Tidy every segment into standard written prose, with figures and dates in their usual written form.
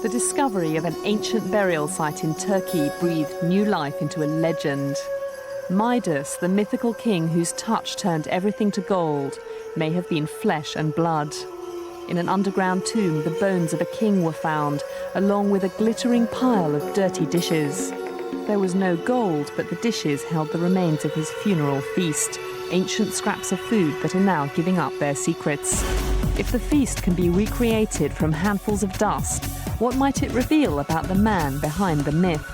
The discovery of an ancient burial site in Turkey breathed new life into a legend. Midas, the mythical king whose touch turned everything to gold, may have been flesh and blood. In an underground tomb, the bones of a king were found, along with a glittering pile of dirty dishes. There was no gold, but the dishes held the remains of his funeral feast, ancient scraps of food that are now giving up their secrets. If the feast can be recreated from handfuls of dust, what might it reveal about the man behind the myth?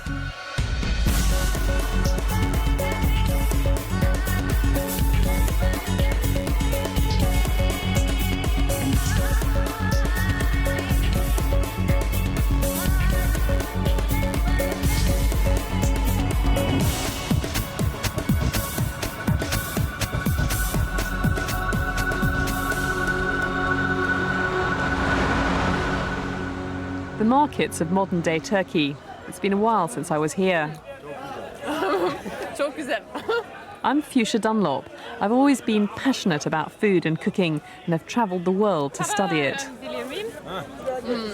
The markets of modern-day Turkey. It's been a while since I was here. I'm Fushcia Dunlop. I've always been passionate about food and cooking and have travelled the world to study it.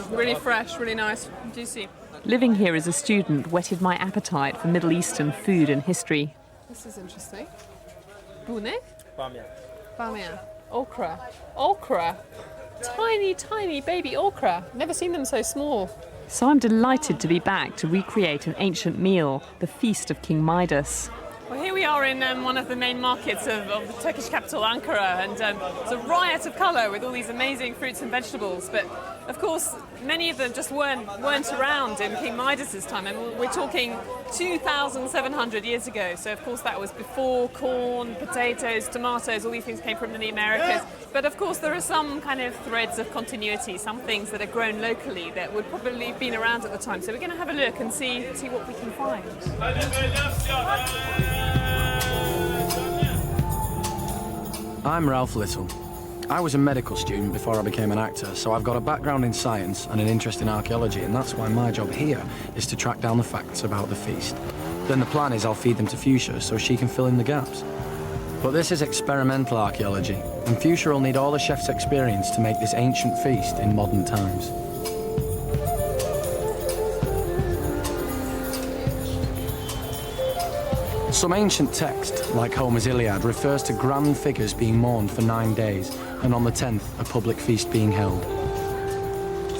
Really fresh, really nice, juicy. Living here as a student whetted my appetite for Middle Eastern food and history. This is interesting. Bu ne? Bamya. Bamya. Okra. Okra. Tiny, tiny baby okra. Never seen them so small. So I'm delighted to be back to recreate an ancient meal, the feast of King Midas. Well, here we are in one of the main markets of the Turkish capital, Ankara, and it's a riot of colour with all these amazing fruits and vegetables. But of course, many of them just weren't around in King Midas's time, and we're talking 2,700 years ago. So of course that was before corn, potatoes, tomatoes, all these things came from the Americas. But of course there are some kind of threads of continuity, some things that are grown locally that would probably have been around at the time. So we're going to have a look and see what we can find. I'm Ralf Little. I was a medical student before I became an actor, so I've got a background in science and an interest in archaeology, and that's why my job here is to track down the facts about the feast. Then the plan is I'll feed them to Fushcia so she can fill in the gaps. But this is experimental archaeology, and Fushcia will need all the chef's experience to make this ancient feast in modern times. Some ancient text, like Homer's Iliad, refers to grand figures being mourned for 9 days, and on the 10th, a public feast being held.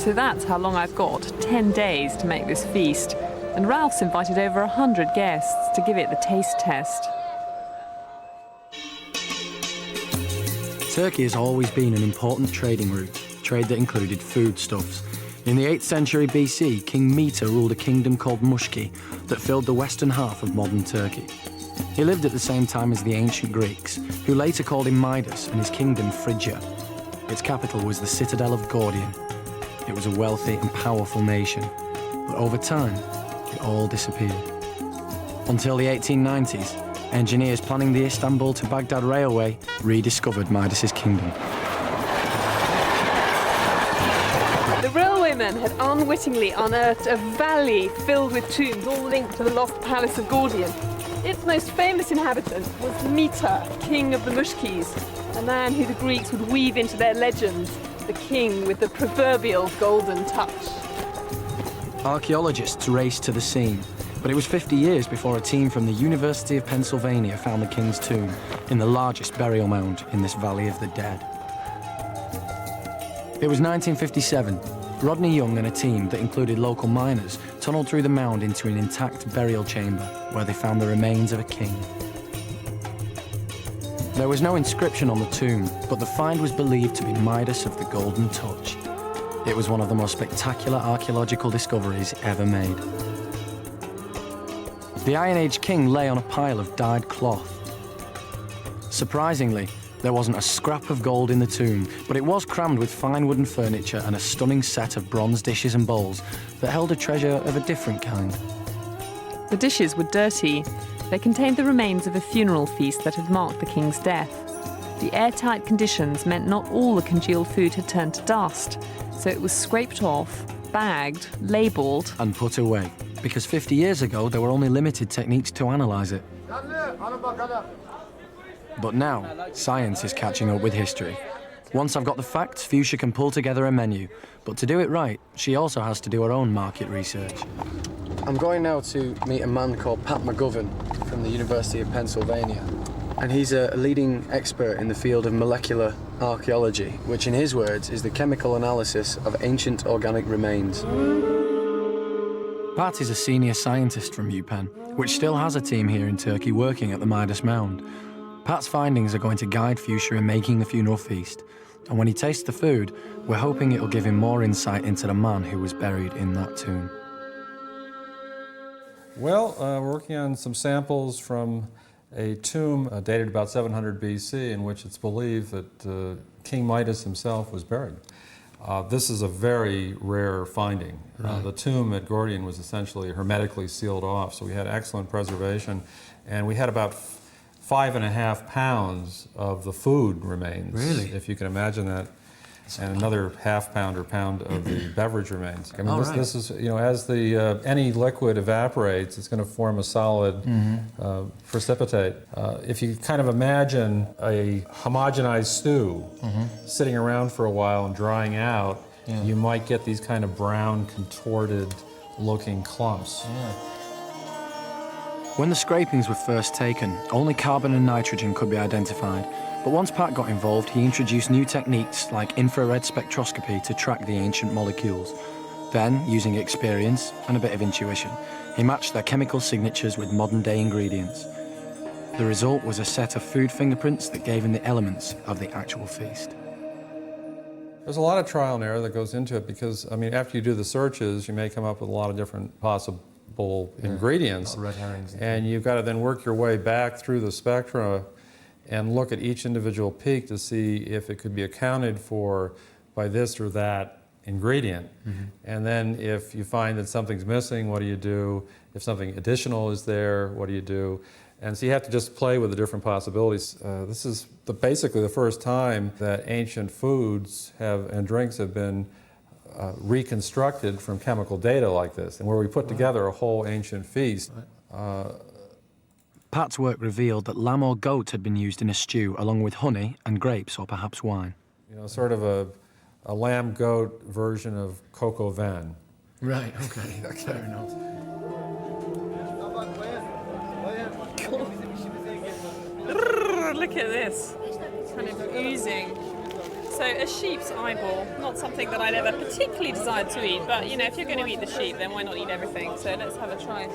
So that's how long I've got, 10 days to make this feast. And Ralph's invited over 100 guests to give it the taste test. Turkey has always been an important trading route, trade that included foodstuffs. In the 8th century BC, King Midas ruled a kingdom called Fushcia that filled the western half of modern Turkey. He lived at the same time as the ancient Greeks, who later called him Midas and his kingdom Phrygia. Its capital was the citadel of Gordian. It was a wealthy and powerful nation, but over time, it all disappeared. Until the 1890s, engineers planning the Istanbul to Baghdad railway rediscovered Midas's kingdom. The railwaymen had unwittingly unearthed a valley filled with tombs, all linked to the lost palace of Gordian. Its most famous inhabitant was Midas, king of the Mushkis, a man who the Greeks would weave into their legends, the king with the proverbial golden touch. Archaeologists raced to the scene, but it was 50 years before a team from the University of Pennsylvania found the king's tomb in the largest burial mound in this Valley of the Dead. It was 1957. Rodney Young and a team that included local miners tunneled through the mound into an intact burial chamber where they found the remains of a king. There was no inscription on the tomb, but the find was believed to be Midas of the Golden Touch. It was one of the most spectacular archaeological discoveries ever made. The Iron Age king lay on a pile of dyed cloth. Surprisingly, there wasn't a scrap of gold in the tomb, but it was crammed with fine wooden furniture and a stunning set of bronze dishes and bowls that held a treasure of a different kind. The dishes were dirty. They contained the remains of a funeral feast that had marked the king's death. The airtight conditions meant not all the congealed food had turned to dust, so it was scraped off, bagged, labelled, and put away, because 50 years ago there were only limited techniques to analyse it. But now, science is catching up with history. Once I've got the facts, Fushcia can pull together a menu. But to do it right, she also has to do her own market research. I'm going now to meet a man called Pat McGovern from the University of Pennsylvania. And he's a leading expert in the field of molecular archaeology, which in his words is the chemical analysis of ancient organic remains. Pat is a senior scientist from UPenn, which still has a team here in Turkey working at the Midas mound. Pat's findings are going to guide Fushcia in making the funeral feast. And when he tastes the food, we're hoping it'll give him more insight into the man who was buried in that tomb. Well, we're working on some samples from a tomb dated about 700 BC in which it's believed that King Midas himself was buried. This is a very rare finding. Right. The tomb at Gordian was essentially hermetically sealed off, so we had excellent preservation, and we had about 5.5 pounds of the food remains. Really? If you can imagine that. And another half pound or pound of the beverage remains. I mean, this is, you know, as the any liquid evaporates, it's going to form a solid precipitate. If you kind of imagine a homogenized stew sitting around for a while and drying out, you might get these kind of brown, contorted-looking clumps. When the scrapings were first taken, only carbon and nitrogen could be identified. But once Pat got involved, he introduced new techniques like infrared spectroscopy to track the ancient molecules. Then, using experience and a bit of intuition, he matched their chemical signatures with modern-day ingredients. The result was a set of food fingerprints that gave him the elements of the actual feast. There's a lot of trial and error that goes into it because, I mean, after you do the searches, you may come up with a lot of different possible ingredients. Red herrings. And you've got to then work your way back through the spectra and look at each individual peak to see if it could be accounted for by this or that ingredient. And then if you find that something's missing, what do you do? If something additional is there, what do you do? And so you have to just play with the different possibilities. This is basically the first time that ancient foods and drinks have been reconstructed from chemical data like this, and where we put together a whole ancient feast. Pat's work revealed that lamb or goat had been used in a stew along with honey and grapes or perhaps wine. You know, sort of a lamb-goat version of coq au vin. Right, okay, that's fair enough. Look at this. It's kind of oozing. So a sheep's eyeball, not something that I'd ever particularly desired to eat, but you know, if you're going to eat the sheep, then why not eat everything? So let's have a try.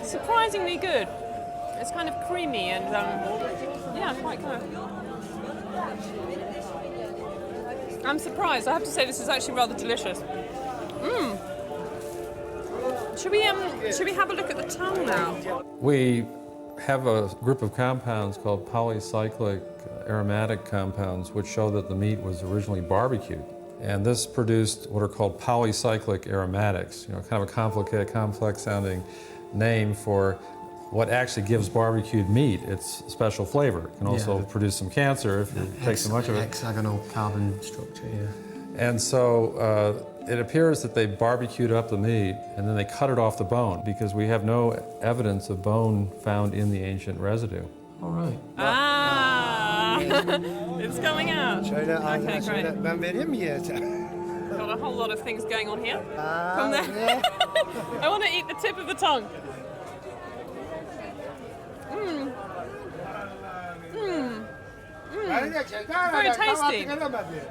Surprisingly good. It's kind of creamy and yeah, quite good. I'm surprised. I have to say this is actually rather delicious. Should we have a look at the tongue now? We have a group of compounds called polycyclic aromatic compounds which show that the meat was originally barbecued. And this produced what are called polycyclic aromatics, you know, kind of a complicated, complex-sounding name for what actually gives barbecued meat its special flavor. It can also produce some cancer if you take too much of it. Hexagonal carbon structure, And so it appears that they barbecued up the meat and then they cut it off the bone because we have no evidence of bone found in the ancient residue. All right. It's coming out. Okay, great. Got a whole lot of things going on here. From there. I want to eat the tip of the tongue. Very tasty.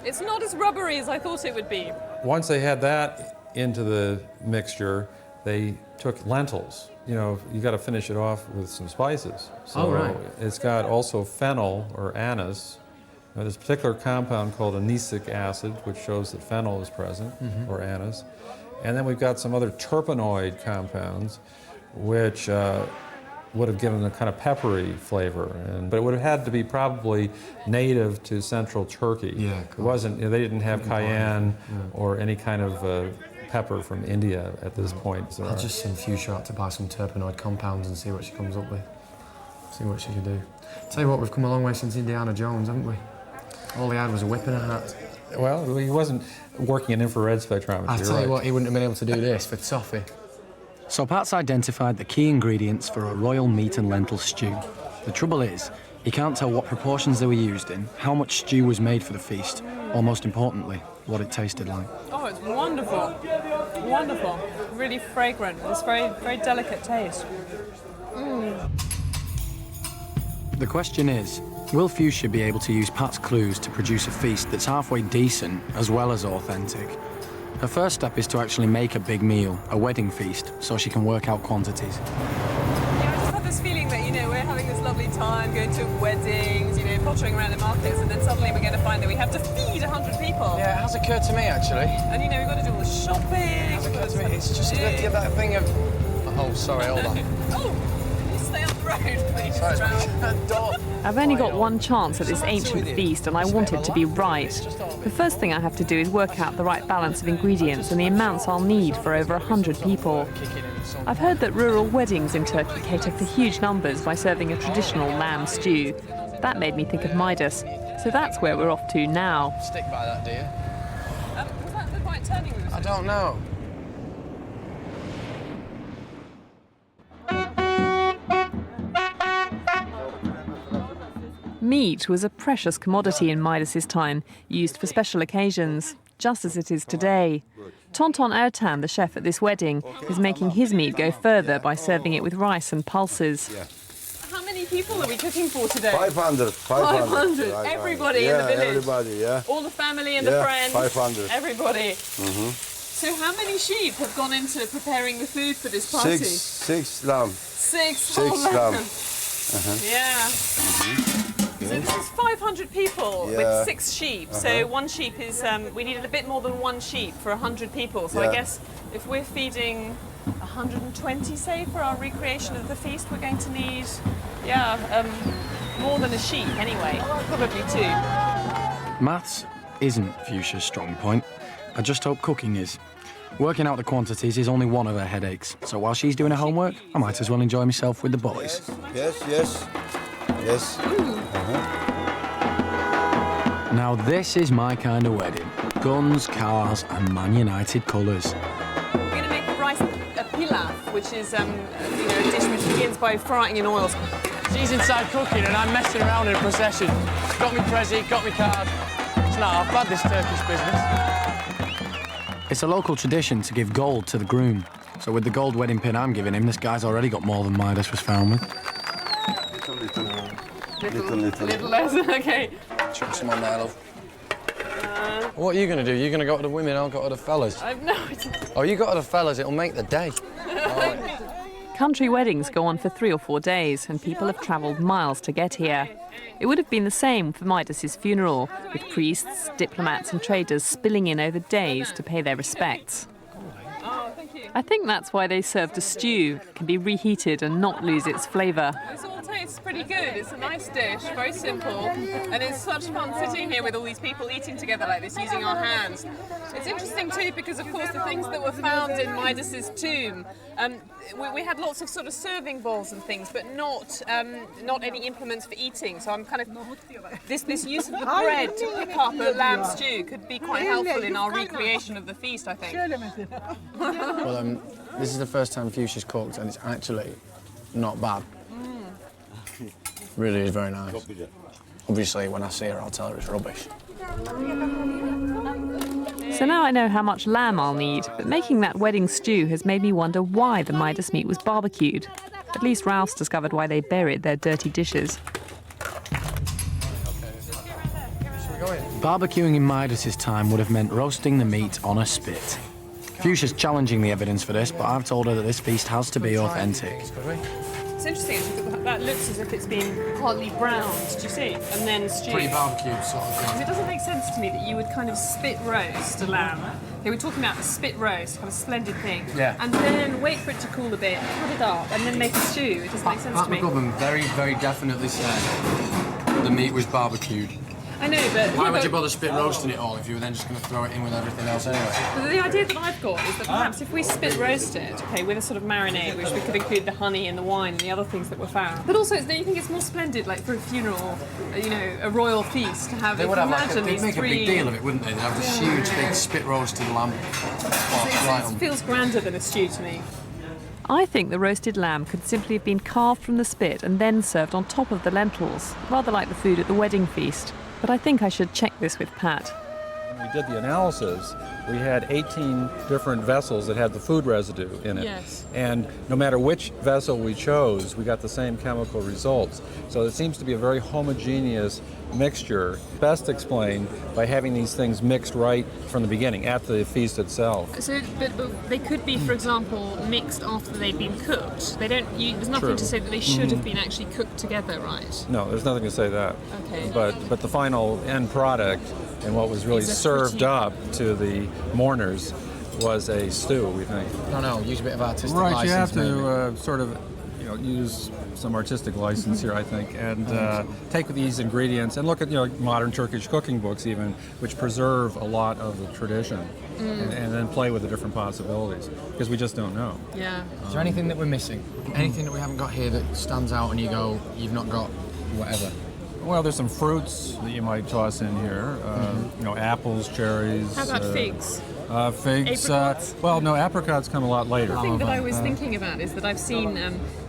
It's not as rubbery as I thought it would be. Once they had that into the mixture, they took lentils. You know, you got to finish it off with some spices. So it's got also fennel or anise. Now, there's a particular compound called anisic acid, which shows that fennel is present, or anise. And then we've got some other terpenoid compounds, which would have given a kind of peppery flavor. But it would have had to be probably native to central Turkey. Yeah, It wasn't, they didn't have cayenne or any kind of pepper from India at this point. I'll just send Fushcia out to buy some terpenoid compounds and see what she comes up with. See what she can do. Tell you what, we've come a long way since Indiana Jones, haven't we? All he had was a whip and a hat. Well, he wasn't working in infrared spectrometry. I tell you what, he wouldn't have been able to do this for toffee. So Pat's identified the key ingredients for a royal meat and lentil stew. The trouble is, he can't tell what proportions they were used in, how much stew was made for the feast, or most importantly, what it tasted like. Oh, it's wonderful. Wonderful. Really fragrant. This very, very delicate taste. The question is, will Fushcia be able to use Pat's clues to produce a feast that's halfway decent as well as authentic? Her first step is to actually make a big meal, a wedding feast, so she can work out quantities. Yeah, I just have this feeling that, we're having this lovely time going to weddings, pottering around the markets, and then suddenly we're going to find that we have to feed 100 people. Yeah, it has occurred to me, actually. And, we've got to do all the shopping. It has occurred to me. It's just that thing of... Oh, sorry, hold on. Oh, can you stay on the road, please? Sorry, I've only got one chance at this ancient feast and I want it to be right. The first thing I have to do is work out the right balance of ingredients and the amounts I'll need for over 100 people. I've heard that rural weddings in Turkey cater for huge numbers by serving a traditional lamb stew. That made me think of Midas, so that's where we're off to now. Stick by that, do you? Was that the right turning route? I don't know. Meat was a precious commodity in Midas's time, used for special occasions, just as it is today. Tonton Ertan, the chef at this wedding, is making his meat go further by serving it with rice and pulses. How many people are we cooking for today? 500. 500. Everybody in the village. Everybody, yeah. All the family and the friends. 500. Everybody. So how many sheep have gone into preparing the food for this party? Six lamb. Six lamb. Yeah. So this is 500 people with 6 sheep. So one sheep is, we needed a bit more than one sheep for 100 people. So I guess if we're feeding 120, say, for our recreation of the feast, we're going to need, more than a sheep anyway, probably 2. Maths isn't Fushcia's strong point. I just hope cooking is. Working out the quantities is only one of her headaches, so while she's doing her homework, I might as well enjoy myself with the boys. Yes. Now this is my kind of wedding. Guns, cars, and Man United colours. We're going to make a pilaf, which is a dish which begins by frying in oils. She's inside cooking and I'm messing around in a procession. Got me prezi, got me card. It's not half bad, this Turkish business. It's a local tradition to give gold to the groom. So with the gold wedding pin I'm giving him, this guy's already got more than Midas was found with. Little less, okay. Chuck some on there, love. What are you going to do? You're going to go to the women, I'll go to the fellas. I've no idea. Oh, you go to the fellas, it'll make the day. Country weddings go on for 3 or 4 days, and people have travelled miles to get here. It would have been the same for Midas's funeral, with priests, diplomats and traders spilling in over days to pay their respects. Oh, thank you. I think that's why they served a stew. It can be reheated and not lose its flavour. This all tastes pretty good. It's a nice dish, very simple, and it's such fun sitting here with all these people eating together like this, using our hands. It's interesting too because, of course, the things that were found in Midas's tomb, we had lots of sort of serving bowls and things, but not any implements for eating. So I'm kind of this use of the bread to pick up a lamb stew could be quite helpful in our recreation of the feast, I think. Well, this is the first time Fushcia's cooked and it's actually not bad. Really is very nice. Obviously, when I see her, I'll tell her it's rubbish. So now I know how much lamb I'll need, but making that wedding stew has made me wonder why the Midas meat was barbecued. At least Ralph's discovered why they buried their dirty dishes. Barbecuing in Midas's time would have meant roasting the meat on a spit. Fushcia's challenging the evidence for this, but I've told her that this feast has to be authentic. It's interesting, actually, that looks as if it's been partly browned, do you see? And then stewed. Pretty barbecued sort of Because thing. it doesn't make sense to me that you would kind of spit roast a lamb. They were talking about the spit roast, kind of splendid thing. Yeah. And then wait for it to cool a bit, cut it up, and then make a stew. It doesn't make sense to me. McGovern very, very definitely said the meat was barbecued. I know, but... Why yeah, would but you bother spit roasting it all if you were then just going to throw it in with everything else anyway? the idea that I've got is that perhaps if we spit roast it, okay, with a sort of marinade, which we could include the honey and the wine and the other things that were found. But also, don't you think it's more splendid, like for a funeral, a royal feast, to have... They would have they'd make a three... big deal of it, wouldn't they? They'd have this huge, big spit roasted lamb. It feels grander than a stew to me. I think the roasted lamb could simply have been carved from the spit and then served on top of the lentils, rather like the food at the wedding feast. But I think I should check this with Pat. When we did the analysis, we had 18 different vessels that had the food residue in it. Yes. And no matter which vessel we chose, we got the same chemical results. So it seems to be a very homogeneous mixture, best explained by having these things mixed right from the beginning, at the feast itself. So, but they could be, for example, mixed after they've been cooked. They don't. There's nothing True. to say that they should have been actually cooked together, right? No, there's nothing to say that. Okay. But the final end product and what was really It's a served pretty- up to the mourners was a stew, we think. No, use a bit of artistic Right, license. you have maybe. to sort of, use some artistic license here, I think, and take these ingredients and look at, modern Turkish cooking books even, which preserve a lot of the tradition, and then play with the different possibilities, because we just don't know. Yeah. Is there anything that we're missing? Anything that we haven't got here that stands out and you go, you've not got whatever? Well, there's some fruits that you might toss in here, apples, cherries. How about figs? Figs. Apricots? Well, no, apricots come a lot later. The thing that I was thinking about is that I've seen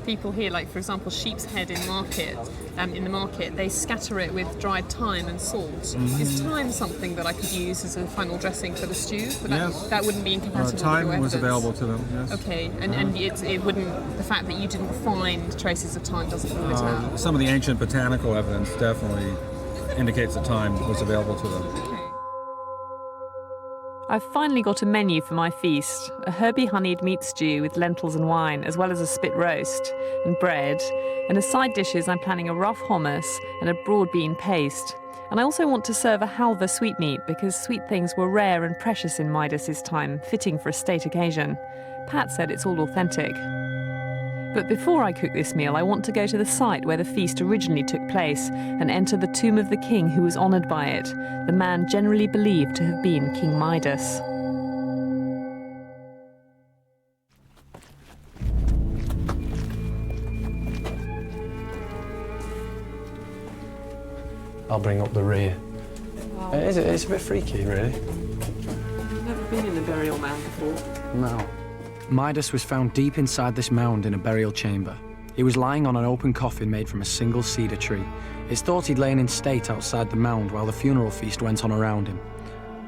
people here, like for example, sheep's head in the market, they scatter it with dried thyme and salt. Is thyme something that I could use as a final dressing for the stew? But Yes. that wouldn't be incompatible with Thyme your was evidence. available to them, yes. Okay, and it wouldn't. The fact that you didn't find traces of thyme doesn't rule it out. Some of the ancient botanical evidence definitely indicates that thyme was available to them. Okay. I've finally got a menu for my feast, a herby-honeyed meat stew with lentils and wine, as well as a spit roast and bread. And as side dishes, I'm planning a rough hummus and a broad bean paste. And I also want to serve a halva sweetmeat, because sweet things were rare and precious in Midas's time, fitting for a state occasion. Pat said it's all authentic. But before I cook this meal, I want to go to the site where the feast originally took place and enter the tomb of the king who was honoured by it, the man generally believed to have been King Midas. I'll bring up the rear. It's a bit freaky, really. I've never been in a burial mound before. No. Midas was found deep inside this mound in a burial chamber. He was lying on an open coffin made from a single cedar tree. It's thought he'd lain in state outside the mound while the funeral feast went on around him.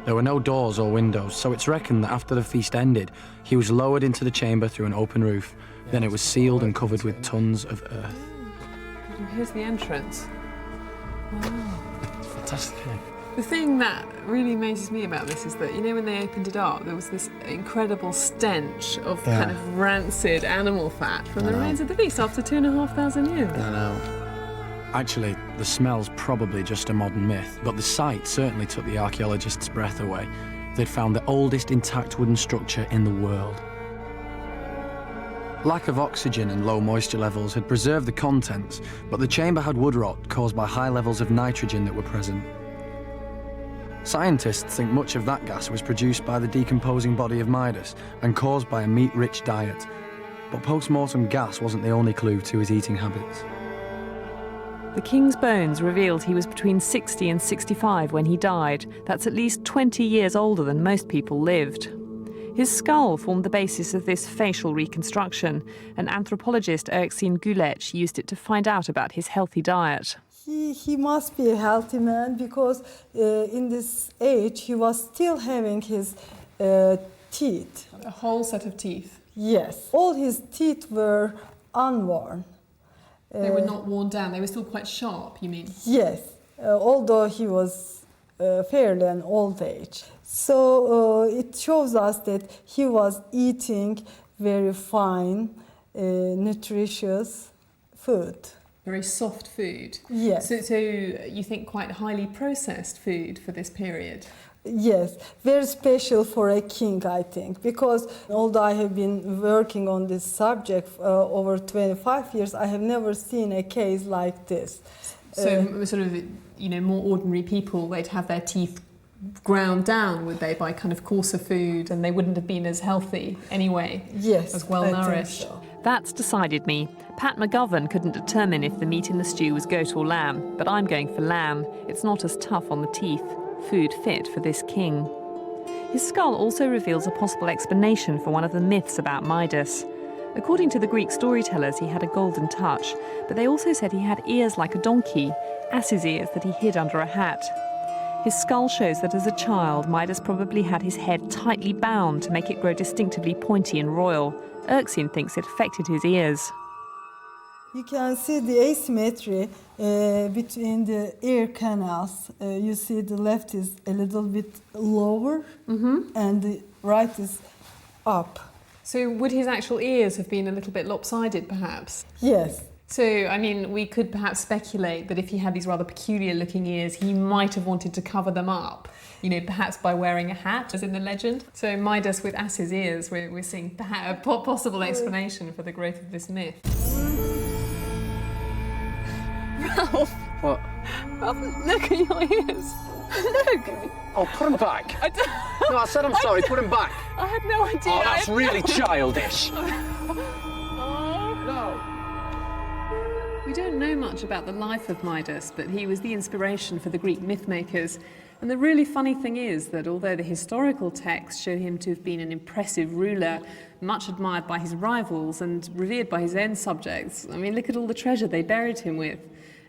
There were no doors or windows, so it's reckoned that after the feast ended, he was lowered into the chamber through an open roof. Then it was sealed and covered with tons of earth. And here's the entrance. It's fantastic, isn't it? The thing that really amazes me about this is that, when they opened it up, there was this incredible stench of kind of rancid animal fat from the remains of the feast after 2,500 years. I know. Actually, the smell's probably just a modern myth, but the site certainly took the archaeologists' breath away. They'd found the oldest intact wooden structure in the world. Lack of oxygen and low moisture levels had preserved the contents, but the chamber had wood rot caused by high levels of nitrogen that were present. Scientists think much of that gas was produced by the decomposing body of Midas and caused by a meat-rich diet. But post-mortem gas wasn't the only clue to his eating habits. The king's bones revealed he was between 60 and 65 when he died. That's at least 20 years older than most people lived. His skull formed the basis of this facial reconstruction, and anthropologist Erksin Gülech used it to find out about his healthy diet. He must be a healthy man, because in this age he was still having his teeth. A whole set of teeth. Yes, all his teeth were unworn. They were not worn down, they were still quite sharp, you mean? Yes, although he was fairly an old age. So it shows us that he was eating very fine, nutritious food. Very soft food. Yes. So you think quite highly processed food for this period? Yes, very special for a king, I think, because although I have been working on this subject over 25 years, I have never seen a case like this. So sort of, more ordinary people, they'd have their teeth ground down, would they, by kind of coarser food, and they wouldn't have been as healthy anyway, Yes, as well nourished. So. That's decided me. Pat McGovern couldn't determine if the meat in the stew was goat or lamb, but I'm going for lamb. It's not as tough on the teeth. Food fit for this king. His skull also reveals a possible explanation for one of the myths about Midas. According to the Greek storytellers, he had a golden touch, but they also said he had ears like a donkey, ass's ears that he hid under a hat. His skull shows that as a child, Midas probably had his head tightly bound to make it grow distinctively pointy and royal. Erskine thinks it affected his ears. You can see the asymmetry between the ear canals. You see the left is a little bit lower and the right is up. So would his actual ears have been a little bit lopsided, perhaps? Yes. So, I mean, we could perhaps speculate that if he had these rather peculiar-looking ears, he might have wanted to cover them up, you know, perhaps by wearing a hat, as in the legend. So Midas with ass's ears, we're seeing perhaps a possible explanation for the growth of this myth. Ralf! What? Ralf, look at your ears. Look! Oh, put them back. No, I said I'm sorry, put them back. I had no idea. Oh, that's really childish. We don't know much about the life of Midas, but he was the inspiration for the Greek mythmakers. And the really funny thing is that although the historical texts show him to have been an impressive ruler, much admired by his rivals and revered by his own subjects, I mean, look at all the treasure they buried him with.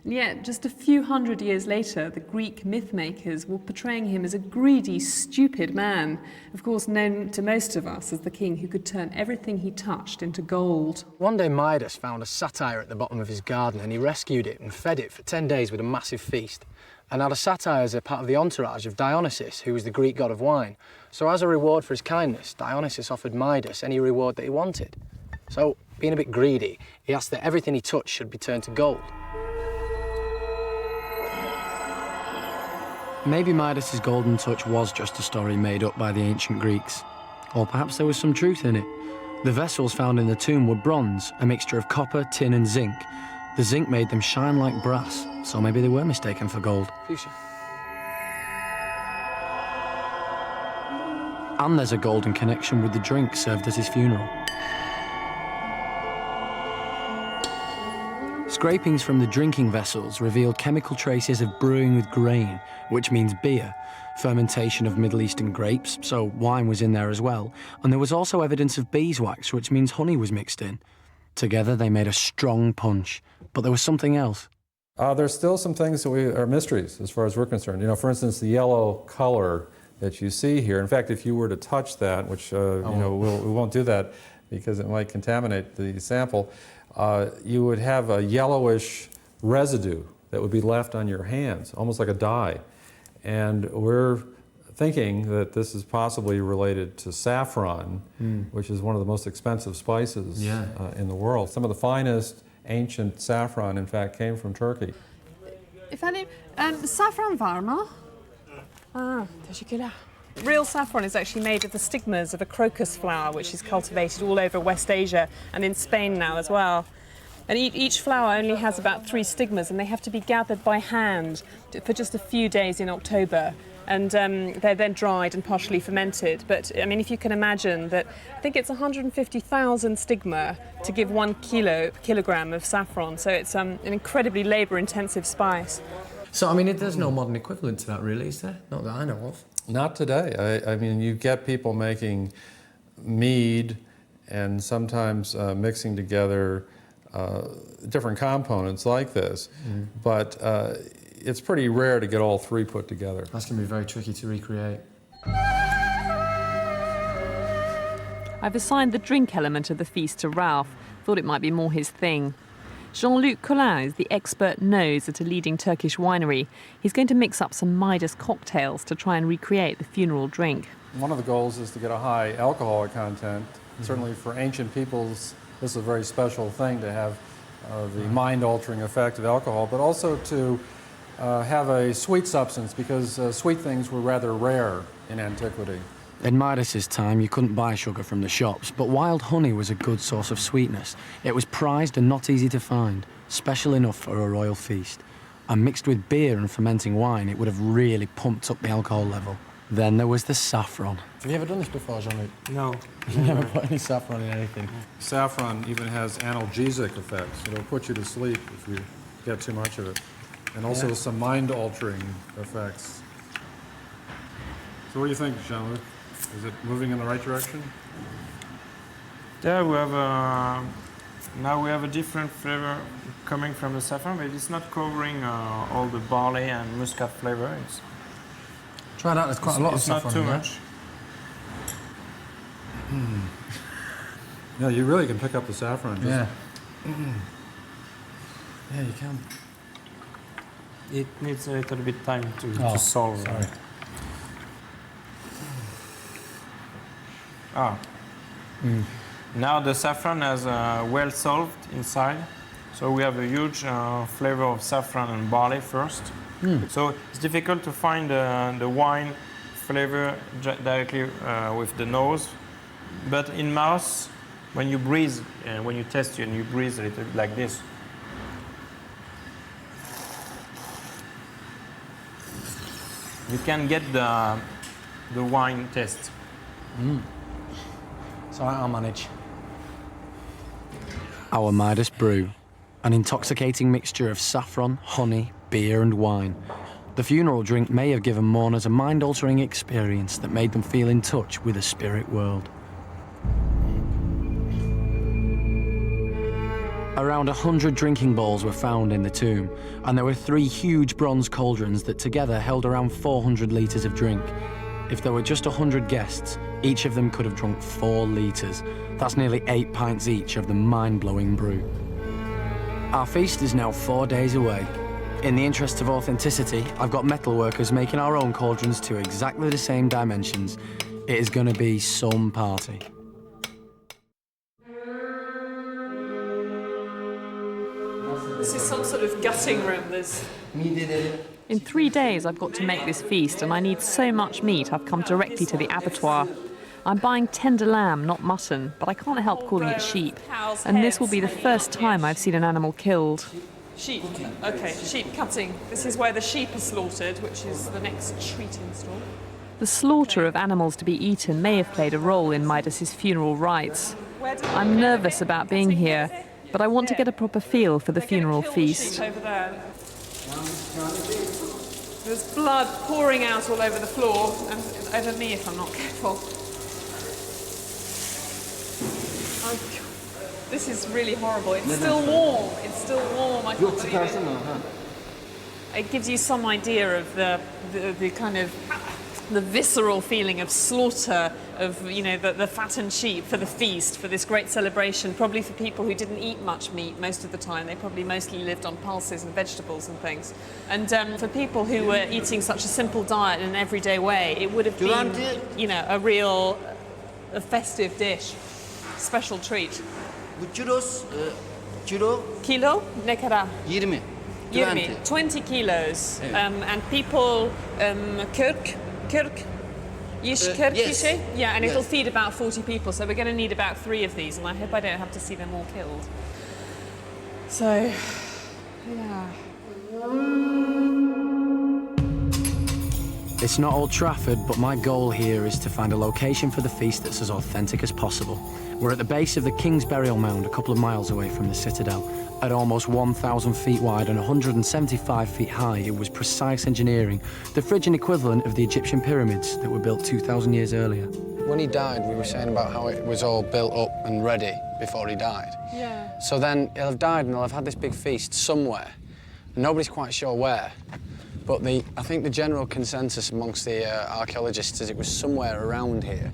And yet, just a few hundred years later, the Greek mythmakers were portraying him as a greedy, stupid man, of course known to most of us as the king who could turn everything he touched into gold. One day Midas found a satyr at the bottom of his garden and he rescued it and fed it for 10 days with a massive feast. And now the satyrs are part of the entourage of Dionysus, who was the Greek god of wine. So as a reward for his kindness, Dionysus offered Midas any reward that he wanted. So, being a bit greedy, he asked that everything he touched should be turned to gold. Maybe Midas's golden touch was just a story made up by the ancient Greeks. Or perhaps there was some truth in it. The vessels found in the tomb were bronze, a mixture of copper, tin and zinc. The zinc made them shine like brass, so maybe they were mistaken for gold. Fushcia. And there's a golden connection with the drink served at his funeral. Scrapings from the drinking vessels revealed chemical traces of brewing with grain, which means beer, fermentation of Middle Eastern grapes, so wine was in there as well, and there was also evidence of beeswax, which means honey was mixed in. Together they made a strong punch, but there was something else. There's still some things that are mysteries as far as we're concerned. You know, for instance, the yellow color that you see here. In fact, if you were to touch that, which you know, we won't do that because it might contaminate the sample, you would have a yellowish residue that would be left on your hands, almost like a dye. And we're thinking that this is possibly related to saffron, which is one of the most expensive spices in the world. Some of the finest ancient saffron, in fact, came from Turkey. Efendim, saffron var mı? Teşekkürler. Real saffron is actually made of the stigmas of a crocus flower, which is cultivated all over West Asia and in Spain now as well. And each flower only has about 3 stigmas, and they have to be gathered by hand for just a few days in October. And they're then dried and partially fermented. But, I mean, if you can imagine that, I think it's 150,000 stigma to give 1 kilogram of saffron. So it's an incredibly labour-intensive spice. So, I mean, there's no modern equivalent to that, really, is there? Not that I know of. Not today. I mean, you get people making mead and sometimes mixing together different components like this, but it's pretty rare to get all 3 put together. That's going to be very tricky to recreate. I've assigned the drink element of the feast to Ralf. Thought it might be more his thing. Jean-Luc Collin is the expert nose at a leading Turkish winery. He's going to mix up some Midas cocktails to try and recreate the funeral drink. One of the goals is to get a high alcoholic content. Certainly for ancient peoples, this is a very special thing to have the mind-altering effect of alcohol, but also to have a sweet substance, because sweet things were rather rare in antiquity. In Midas's time, you couldn't buy sugar from the shops, but wild honey was a good source of sweetness. It was prized and not easy to find, special enough for a royal feast. And mixed with beer and fermenting wine, it would have really pumped up the alcohol level. Then there was the saffron. Have you ever done this before, Jean-Luc? No. You've never put any saffron in anything? Saffron even has analgesic effects. It'll put you to sleep if you get too much of it. And also some mind-altering effects. So what do you think, Jean-Luc? Is it moving in the right direction? There we have now we have a different flavor coming from the saffron, but it's not covering all the barley and muscat flavor. Try that, there's quite a lot of it's not saffron too in there. much. Yeah, you really can pick up the saffron. Just, Yeah. Yeah, you can. It needs a little bit time to Oh, solve. sorry. Now the saffron has well solved inside, so we have a huge flavor of saffron and barley first. So it's difficult to find the wine flavor directly with the nose, but in mouth, when you breathe, when you taste it and you breathe a little bit like this, you can get the wine taste. So I'll manage. Our Midas brew, an intoxicating mixture of saffron, honey, beer and wine. The funeral drink may have given mourners a mind-altering experience that made them feel in touch with the spirit world. Around 100 drinking bowls were found in the tomb, and there were 3 huge bronze cauldrons that together held around 400 litres of drink. If there were just 100 guests, each of them could have drunk 4 litres. That's nearly 8 pints each of the mind-blowing brew. Our feast is now 4 days away. In the interest of authenticity, I've got metal workers making our own cauldrons to exactly the same dimensions. It is going to be some party. This is some sort of gutting room. There's In 3 days, I've got to make this feast, and I need so much meat, I've come directly to the abattoir. I'm buying tender lamb, not mutton, but I can't help calling it sheep. And this will be the first time I've seen an animal killed. sheep. Okay, sheep cutting. This is where the sheep are slaughtered, which is the next treating stall. The slaughter of animals to be eaten may have played a role in Midas's funeral rites. I'm nervous about being here, but I want to get a proper feel for the funeral feast. Over there. There's blood pouring out all over the floor and over me if I'm not careful. Oh, God. This is really horrible. It's still warm. It's still warm. I can't believe it. It gives you some idea of the kind of the visceral feeling of slaughter of, you know, the fattened sheep for the feast, for this great celebration, probably for people who didn't eat much meat most of the time. They probably mostly lived on pulses and vegetables and things. And for people who were eating such a simple diet in an everyday way, it would have been, you know, a festive dish, special treat. Kilo? Ne kadar? 20 kilos. And people, Kirk, Yes. Yeah, and Yes. it'll feed about 40 people, so we're going to need about 3 of these, and I hope I don't have to see them all killed. So, yeah. It's not Old Trafford, but my goal here is to find a location for the feast that's as authentic as possible. We're at the base of the King's Burial Mound, a couple of miles away from the citadel. At almost 1,000 feet wide and 175 feet high, it was precise engineering, the Phrygian equivalent of the Egyptian pyramids that were built 2,000 years earlier. When he died, we were saying about how it was all built up and ready before he died. Yeah. So then he'll have died and they'll have had this big feast somewhere. And nobody's quite sure where. But I think the general consensus amongst the archaeologists is it was somewhere around here,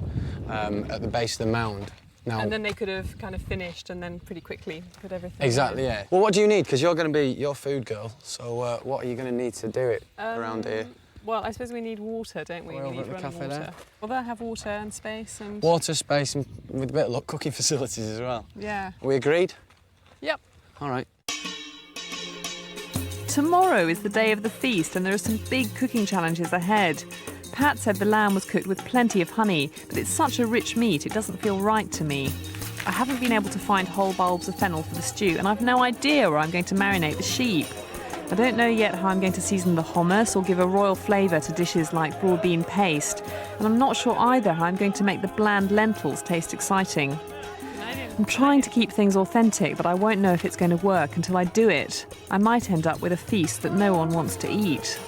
at the base of the mound. Now, And then they could have kind of finished and then pretty quickly put everything exactly, in. yeah. Well, what do you need? Because you're going to be your food girl. So what are you going to need to do it around here? Well, I suppose we need water, don't we? We're We over need at the running cafe water. there. Well, they'll have water and space and... Water, space, and with a bit of luck, cooking facilities as well. Yeah. Are we agreed? Yep. All right. Tomorrow is the day of the feast, and there are some big cooking challenges ahead. Pat said the lamb was cooked with plenty of honey, but it's such a rich meat it doesn't feel right to me. I haven't been able to find whole bulbs of fennel for the stew, and I've no idea where I'm going to marinate the sheep. I don't know yet how I'm going to season the hummus or give a royal flavour to dishes like broad bean paste, and I'm not sure either how I'm going to make the bland lentils taste exciting. I'm trying to keep things authentic, but I won't know if it's going to work until I do it. I might end up with a feast that no one wants to eat.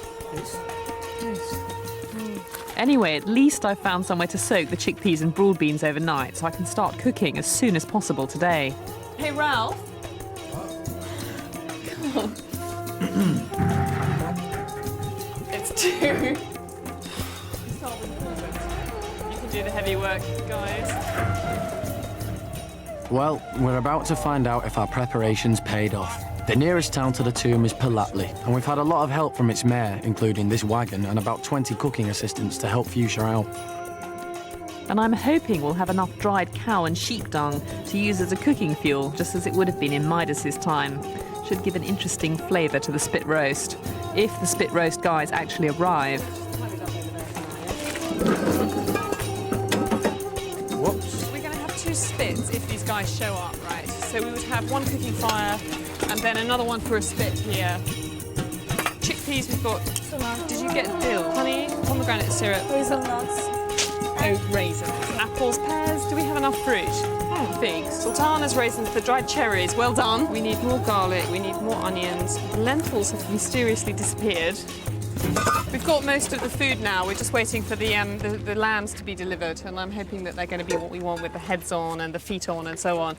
Anyway, at least I've found somewhere to soak the chickpeas and broad beans overnight, so I can start cooking as soon as possible today. Hey, Ralph. Come on. It's 2. You can do the heavy work, guys. Well, we're about to find out if our preparations paid off. The nearest town to the tomb is Palatli, and we've had a lot of help from its mayor, including this wagon and about 20 cooking assistants to help Fushcia out. And I'm hoping we'll have enough dried cow and sheep dung to use as a cooking fuel, just as it would have been in Midas's time. Should give an interesting flavour to the spit roast, if the spit roast guys actually arrive. Whoops. We're going to have 2 spits if these guys show up, right? So we would have one cooking fire and then another one for a spit here. Chickpeas we've got. Did you get dill? Honey, pomegranate syrup. Hazelnuts. Oh, raisins. Apples, pears. Do we have enough fruit? Figs. Sultanas, raisins, the dried cherries. Well done. We need more garlic. We need more onions. The lentils have mysteriously disappeared. We've got most of the food now. We're just waiting for the lambs to be delivered, and I'm hoping that they're going to be what we want, with the heads on and the feet on and so on.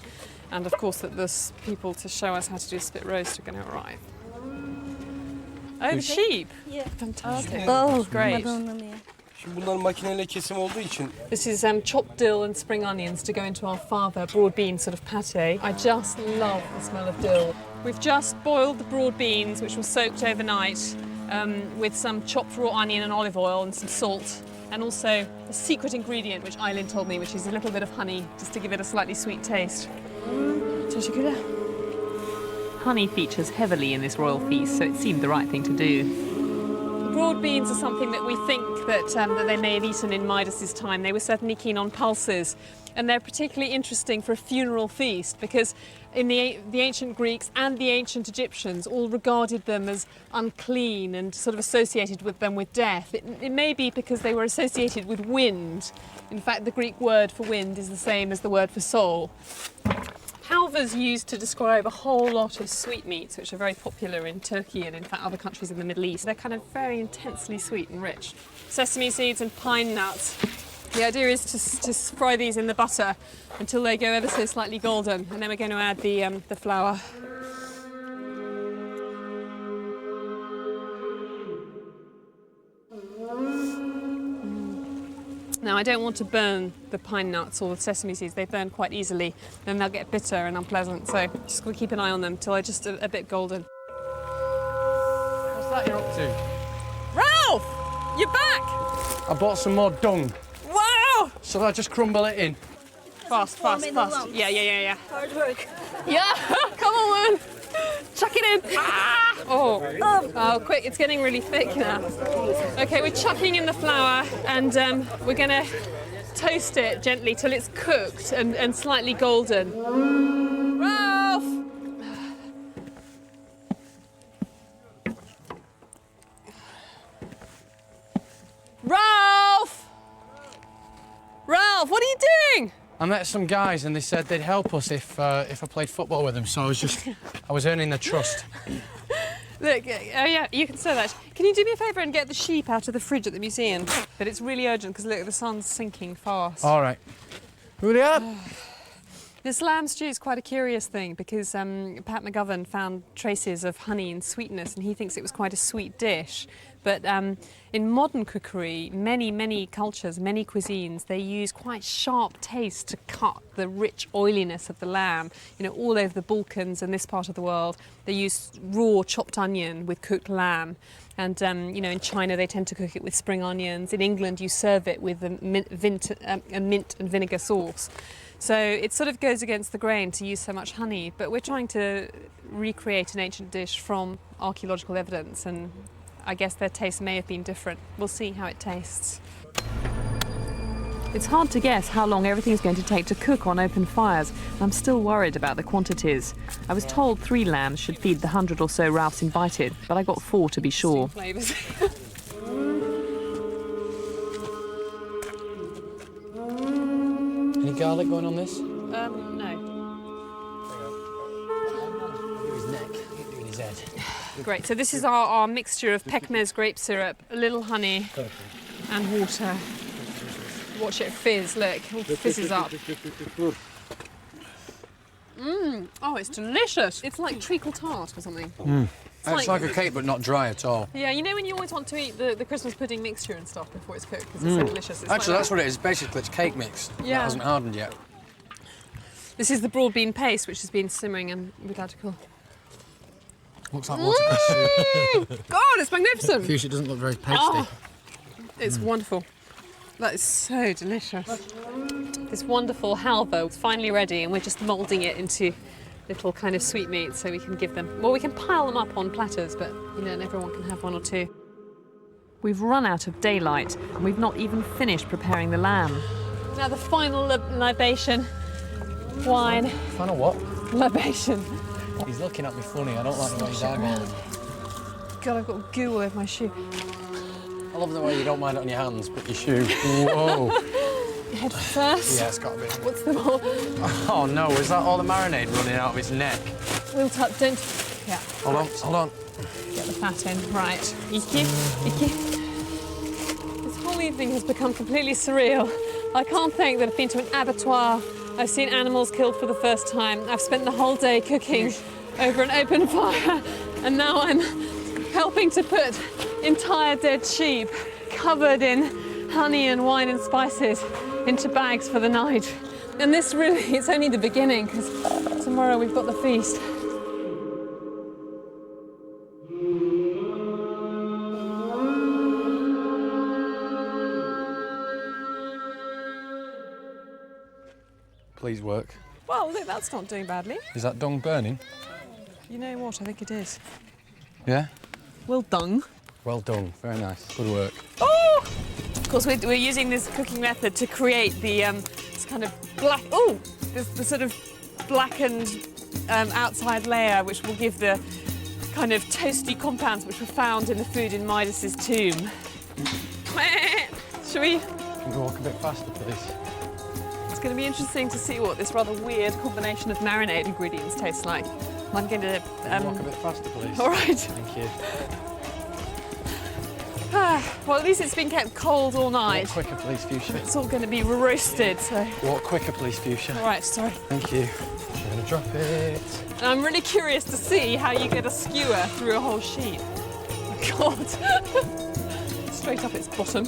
And of course that the people to show us how to do a spit roast are going to arrive. Oh, the sheep. Yeah. Fantastic. Oh, Great. Madonna mia. Şimdi bunlar makineyle kesim olduğu için This is chopped dill and spring onions to go into our father broad bean sort of pate. I just love the smell of dill. We've just boiled the broad beans, which were soaked overnight, with some chopped raw onion and olive oil and some salt, and also a secret ingredient which Eileen told me, which is a little bit of honey, just to give it a slightly sweet taste. Teşekkürler. Honey features heavily in this royal feast, so it seemed the right thing to do. Broad beans are something that we think that they may have eaten in Midas's time. They were certainly keen on pulses, and they're particularly interesting for a funeral feast because in the ancient Greeks and the ancient Egyptians all regarded them as unclean and sort of associated with them with death. It may be because they were associated with wind. In fact, the Greek word for wind is the same as the word for soul. Halva's used to describe a whole lot of sweetmeats which are very popular in Turkey and in fact other countries in the Middle East. They're kind of very intensely sweet and rich. Sesame seeds and pine nuts. The idea is to fry these in the butter until they go ever so slightly golden, and then we're going to add the flour. Now, I don't want to burn the pine nuts or the sesame seeds. They burn quite easily, then they'll get bitter and unpleasant. So just got to keep an eye on them till they're just a bit golden. What's that you're up to? Ralph! You're back! I bought some more dung. Wow! Shall I just crumble it in? Fast. Yeah. Hard work. Yeah, come on, woman. Chuck it in. Ah! Oh, quick, it's getting really thick now. Okay, we're chucking in the flour and we're going to toast it gently till it's cooked and slightly golden. Ralph! Ralph! Ralph, what are you doing? I met some guys and they said they'd help us if I played football with them, so I was earning their trust. Look, oh yeah, you can say that. Can you do me a favour and get the sheep out of the fridge at the museum? But it's really urgent because look, the sun's sinking fast. All right. Hurry up! This lamb stew is quite a curious thing because Pat McGovern found traces of honey and sweetness and he thinks it was quite a sweet dish. But in modern cookery, many cultures, many cuisines, they use quite sharp taste to cut the rich oiliness of the lamb. You know, all over the Balkans and this part of the world, they use raw chopped onion with cooked lamb. And, you know, in China, they tend to cook it with spring onions. In England, you serve it with a mint and vinegar sauce. So it sort of goes against the grain to use so much honey, but we're trying to recreate an ancient dish from archaeological evidence, and I guess their taste may have been different. We'll see how it tastes. It's hard to guess how long everything's going to take to cook on open fires. I'm still worried about the quantities. I was told 3 lambs should feed the 100 or so Ralph's invited, but I got 4 to be sure. Flavours. Any garlic going on this? No. Do his neck, doing his head. Great, so this is our mixture of pekmez grape syrup, a little honey, and water. Watch it fizz, look, it all fizzes up. Oh, it's delicious. It's like treacle tart or something. It's like a cake, but not dry at all. Yeah, you know when you always want to eat the Christmas pudding mixture and stuff before it's cooked because it's so delicious. It's Actually, like that's what it is. Basically, it's cake mix. Yeah. That hasn't hardened yet. This is the broad bean paste, which has been simmering and we'd like to cool. Looks like watercress soup. God, it's magnificent. Fuchsia doesn't look very pasty. Oh, it's wonderful. That is so delicious. This wonderful halva is finally ready, and we're just moulding it into little kind of sweetmeats so we can give them. Well, we can pile them up on platters, but you know, and everyone can have one or two. We've run out of daylight, and we've not even finished preparing the lamb. Now the final libation, wine. Final what? Libation. He's looking at me funny. I don't like the way he's eyeballing. God, I've got goo all over my shoe. I love the way you don't mind it on your hands, but your shoe. Whoa. Head first. Yeah, it's got to be. What's the more? Oh no, is that all the marinade running out of his neck? We'll touch, don't. Yeah. Hold on, hold on. Get the fat in. Right. Iki. This whole evening has become completely surreal. I can't think that I've been to an abattoir. I've seen animals killed for the first time. I've spent the whole day cooking over an open fire. And now I'm helping to put entire dead sheep covered in honey and wine and spices into bags for the night. And this really, it's only the beginning, because tomorrow we've got the feast. Please work. Well, look, that's not doing badly. Is that dung burning? You know what, I think it is. Yeah? Well done. Well done. Very nice. Good work. Oh! Of course, we're using this cooking method to create the this kind of black. Oh, the sort of blackened outside layer, which will give the kind of toasty compounds which were found in the food in Midas's tomb. Shall we? Can we walk a bit faster, please? It's going to be interesting to see what this rather weird combination of marinade ingredients tastes like. I'm going to. Walk a bit faster, please. All right. Thank you. Well, at least it's been kept cold all night. Walk quicker, please, Fuchsia. It's all going to be roasted, so. Walk quicker, please, Fuchsia. All right, sorry. Thank you. I'm going to drop it. And I'm really curious to see how you get a skewer through a whole sheet. Oh, God. Straight up its bottom.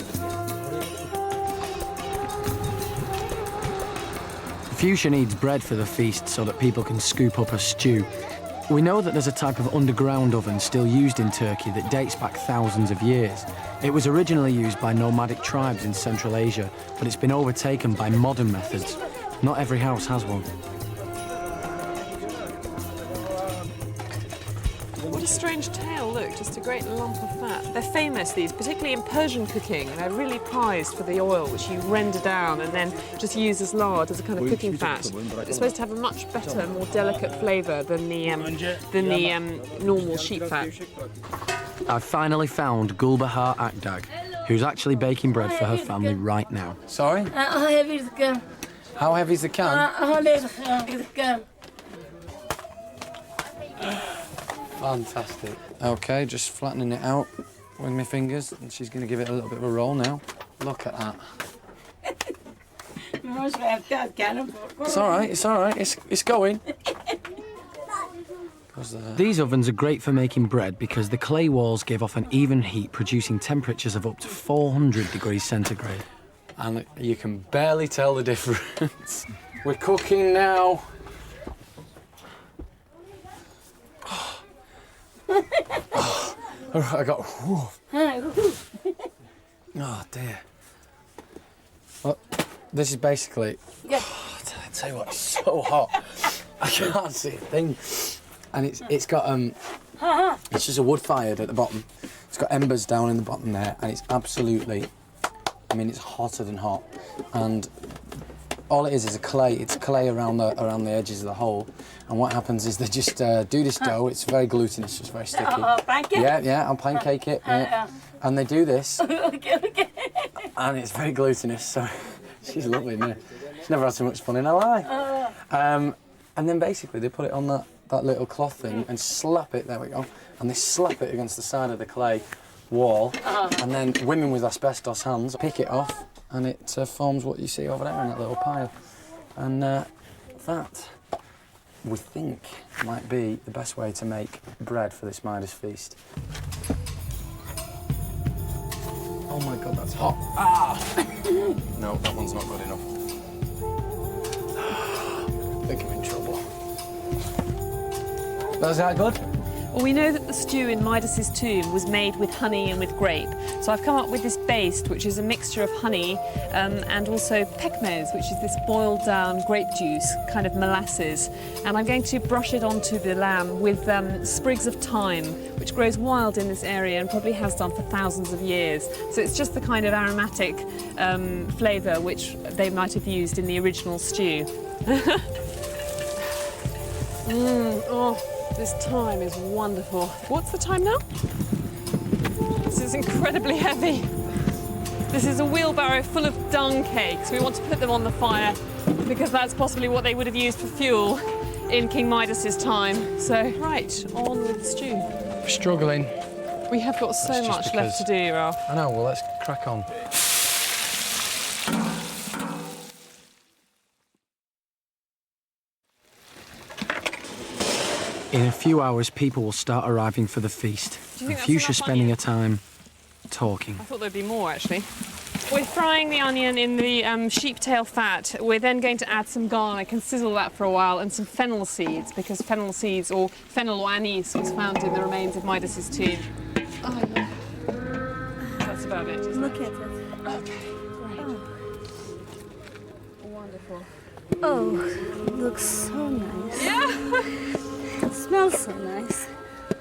Fuchsia needs bread for the feast so that people can scoop up a stew. We know that there's a type of underground oven still used in Turkey that dates back thousands of years. It was originally used by nomadic tribes in Central Asia, but it's been overtaken by modern methods. Not every house has one. What a strange tail, look, just a great lump of fat. They're famous, these, particularly in Persian cooking. They're really prized for the oil, which you render down and then just use as lard, as a kind of cooking fat. It's supposed to have a much better, more delicate flavour than the normal sheep fat. I've finally found Gulbahar Akdag, who's actually baking bread for her family right now. Sorry? How heavy is the can? How heavy is the can? How heavy is the can? Fantastic. Okay, just flattening it out with my fingers, and she's going to give it a little bit of a roll now. Look at that. It's all right, it's all right, it's going. These ovens are great for making bread because the clay walls give off an even heat, producing temperatures of up to 400 degrees centigrade. And you can barely tell the difference. We're cooking now. I got. Oh dear. Well, this is basically. I tell you what, it's so hot. I can't see a thing. And it's got it's just a wood fired at the bottom. It's got embers down in the bottom there, and it's absolutely. I mean, it's hotter than hot, and all it is a clay. It's clay around the edges of the hole. And what happens is they just do this dough. It's very glutinous, it's very sticky. Pancake? Yeah, I'll pancake it. Yeah. And they do this. Okay. And it's very glutinous, so she's lovely, isn't it? She's never had so much fun in her life. And then basically they put it on that little cloth thing and slap it, there we go. And they slap it against the side of the clay wall, and then women with asbestos hands pick it off, and it forms what you see over there in that little pile. And that, we think, might be the best way to make bread for this Midas feast. Oh my God, that's hot. Ah! No, that one's not good enough. I think I'm in trouble. Is that good? Well, we know that the stew in Midas's tomb was made with honey and with grape. So I've come up with this baste, which is a mixture of honey and also pekmez, which is this boiled down grape juice, kind of molasses. And I'm going to brush it onto the lamb with sprigs of thyme, which grows wild in this area and probably has done for thousands of years. So it's just the kind of aromatic flavour which they might have used in the original stew. Oh. This thyme is wonderful. What's the time now? This is incredibly heavy. This is a wheelbarrow full of dung cakes. We want to put them on the fire because that's possibly what they would have used for fuel in King Midas's time. So, right, on with the stew. We're struggling. We have got so much left to do, Ralf. I know, well, let's crack on. In a few hours, people will start arriving for the feast. Do you think and Fushcia spending her time talking. I thought there'd be more, actually. We're frying the onion in the sheep tail fat. We're then going to add some garlic and sizzle that for a while, and some fennel seeds, because fennel seeds, or fennel or anise, was found in the remains of Midas's tomb. Oh, yeah. That's about it. Look at it. Okay, great. Oh. Wonderful. Oh, looks so nice. Yeah. It smells so nice.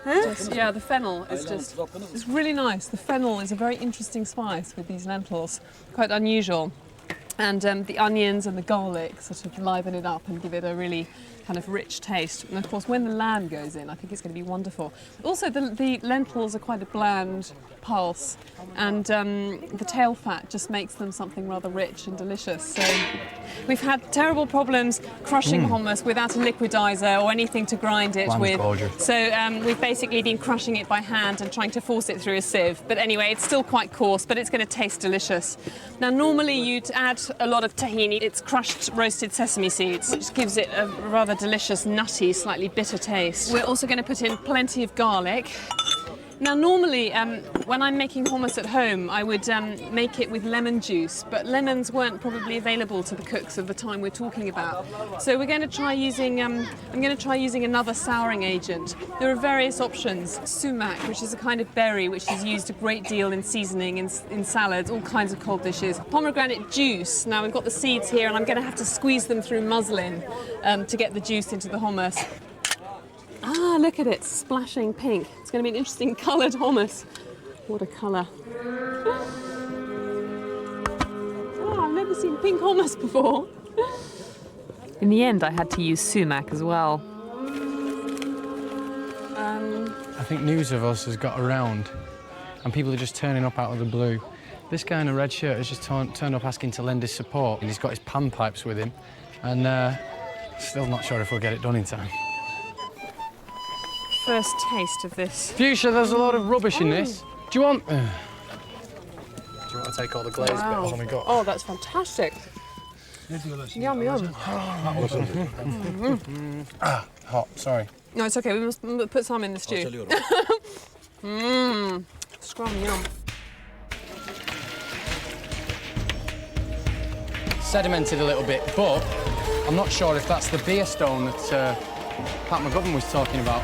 Huh? Yeah, the fennel is it's really nice. The fennel is a very interesting spice with these lentils, quite unusual. And the onions and the garlic sort of liven it up and give it a really kind of rich taste. And of course, when the lamb goes in, I think it's going to be wonderful. Also, the lentils are quite a bland pulse, and the tail fat just makes them something rather rich and delicious. So we've had terrible problems crushing hummus without a liquidizer or anything to grind it with. Gorgeous. So we've basically been crushing it by hand and trying to force it through a sieve. But anyway, it's still quite coarse, but it's going to taste delicious. Now, normally you'd add a lot of tahini. It's crushed roasted sesame seeds, which gives it a rather delicious, nutty, slightly bitter taste. We're also going to put in plenty of garlic. Now, normally, when I'm making hummus at home, I would make it with lemon juice, but lemons weren't probably available to the cooks of the time we're talking about. So we're going to try using, I'm going to try using another souring agent. There are various options. Sumac, which is a kind of berry which is used a great deal in seasoning, in salads, all kinds of cold dishes. Pomegranate juice. Now, we've got the seeds here, and I'm going to have to squeeze them through muslin to get the juice into the hummus. Ah, look at it, splashing pink. It's going to be an interesting coloured hummus. What a colour. Oh, I've never seen pink hummus before. In the end, I had to use sumac as well. I think news of us has got around, and people are just turning up out of the blue. This guy in a red shirt has just turned up asking to lend his support, and he's got his pan pipes with him, and still not sure if we'll get it done in time. First taste of this. Fushcia, there's a lot of rubbish in this. Do you want... do you want to take all the glaze bit off we got? Oh, that's fantastic. Yum, yum. Hot, sorry. No, it's okay, we must put some in the stew. Scrum, yum. Sedimented a little bit, but I'm not sure if that's the beer stone that Pat McGovern was talking about.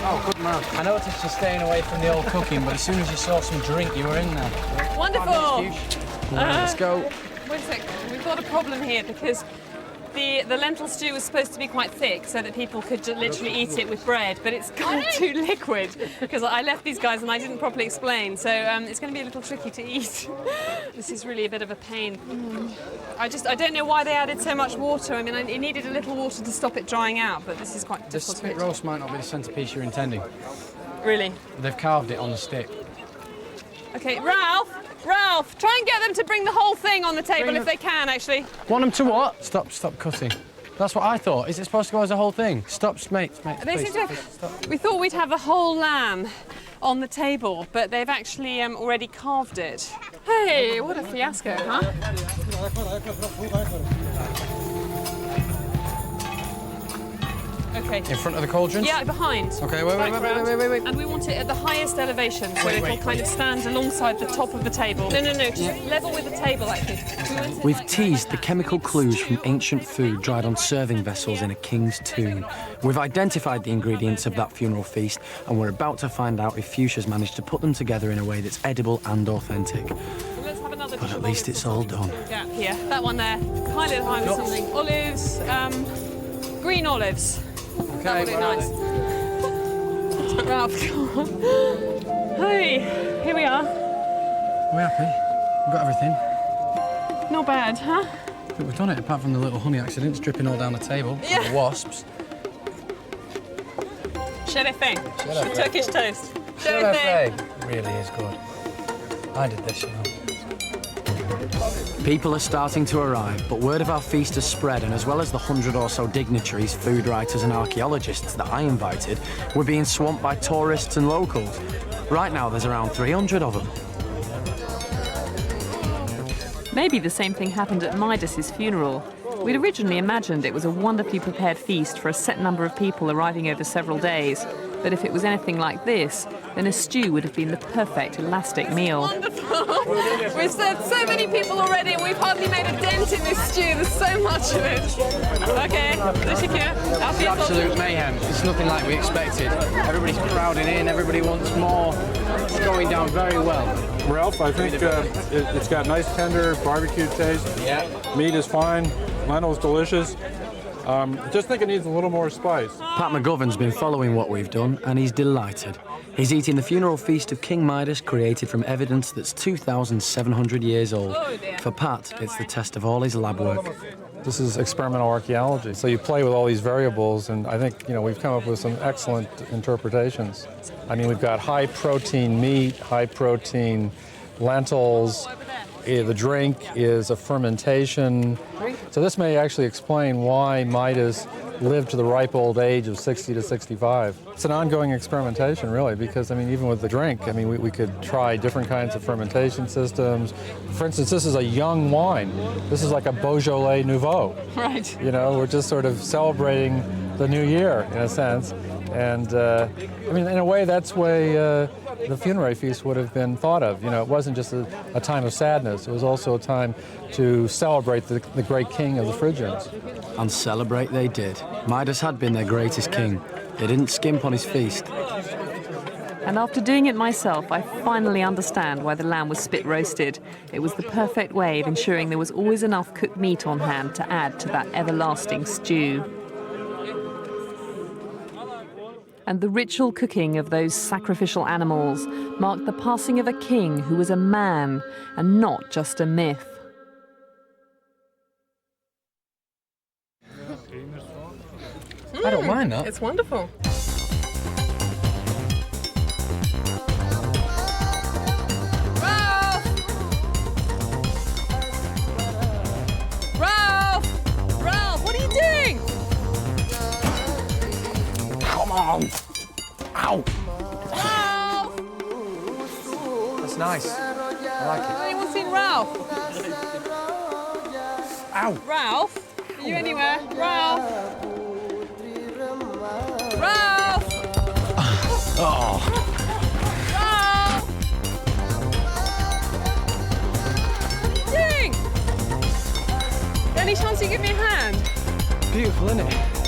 Oh, good man. I noticed you staying away from the old cooking, but as soon as you saw some drink, you were in there. Wonderful. Let's go. Wait a sec, we've got a problem here because the lentil stew was supposed to be quite thick so that people could literally eat it with bread, but it's gone too liquid because I left these guys and I didn't properly explain, so it's going to be a little tricky to eat. This is really a bit of a pain. I don't know why they added so much water. I mean, it needed a little water to stop it drying out, but this is quite difficult. The spit roast might not be the centrepiece you're intending. Really? They've carved it on the stick. Okay, Ralf, try and get them to bring the whole thing on the table if they can, actually. Want them to what? Stop cutting. That's what I thought. Is it supposed to go as a whole thing? Stop, mate, We thought we'd have a whole lamb on the table, but they've actually already carved it. Hey, what a fiasco, huh? Okay. In front of the cauldrons? Yeah, behind. Okay, wait. And we want it at the highest elevation, so it'll kind of stand alongside the top of the table. No, just level with the table, actually. We've teased the chemical clues from ancient food dried on serving vessels in a king's tomb. We've identified the ingredients of that funeral feast, and we're about to find out if Fushcia's managed to put them together in a way that's edible and authentic. Let's have another But at least it's all done. Yeah, here. That one there. Highly high with something. Olives, green olives. Okay, That would be nice. Ralph, come on. Hey, here we are. We're happy. We've got everything. Not bad, huh? I think we've done it, apart from the little honey accidents dripping all down the table. Yeah. The wasps. Şerefe. Şerefe. Turkish toast. It really is good. I did this, you know. People are starting to arrive, but word of our feast has spread, and as well as the 100 or so dignitaries, food writers and archaeologists that I invited, we're being swamped by tourists and locals. Right now, there's around 300 of them. Maybe the same thing happened at Midas's funeral. We'd originally imagined it was a wonderfully prepared feast for a set number of people arriving over several days. But if it was anything like this, then a stew would have been the perfect elastic meal. Wonderful. We've served so many people already and we've hardly made a dent in this stew. There's so much of it. Okay, It's absolute mayhem. It's nothing like we expected. Everybody's crowding in, everybody wants more. It's going down very well. Ralph, I think it's got nice tender barbecue taste. Yeah. Meat is fine. Lentils delicious. Just think it needs a little more spice. Pat McGovern's been following what we've done, and he's delighted. He's eating the funeral feast of King Midas, created from evidence that's 2,700 years old. For Pat, it's the test of all his lab work. This is experimental archaeology. So you play with all these variables, and I think, we've come up with some excellent interpretations. I mean, we've got high protein meat, high protein lentils. The drink is a fermentation. So this may actually explain why Midas lived to the ripe old age of 60 to 65. It's an ongoing experimentation, really, because, even with the drink, we could try different kinds of fermentation systems. For instance, this is a young wine. This is like a Beaujolais Nouveau. Right. We're just sort of celebrating the new year, in a sense. And, in a way, that's the way the funerary feast would have been thought of. It wasn't just a time of sadness. It was also a time to celebrate the great king of the Phrygians. And celebrate they did. Midas had been their greatest king. They didn't skimp on his feast. And after doing it myself, I finally understand why the lamb was spit roasted. It was the perfect way of ensuring there was always enough cooked meat on hand to add to that everlasting stew. And the ritual cooking of those sacrificial animals marked the passing of a king who was a man and not just a myth. I don't mind that. It's wonderful. Ralf, what are you doing? Come on! Ow! Ralf! That's nice. I like it. Anyone seen Ralf? Ow! Ralf? Are you anywhere? Ralf? Ralf! Oh! Ralf! What are you doing? Any chance you give me a hand? Beautiful, isn't it?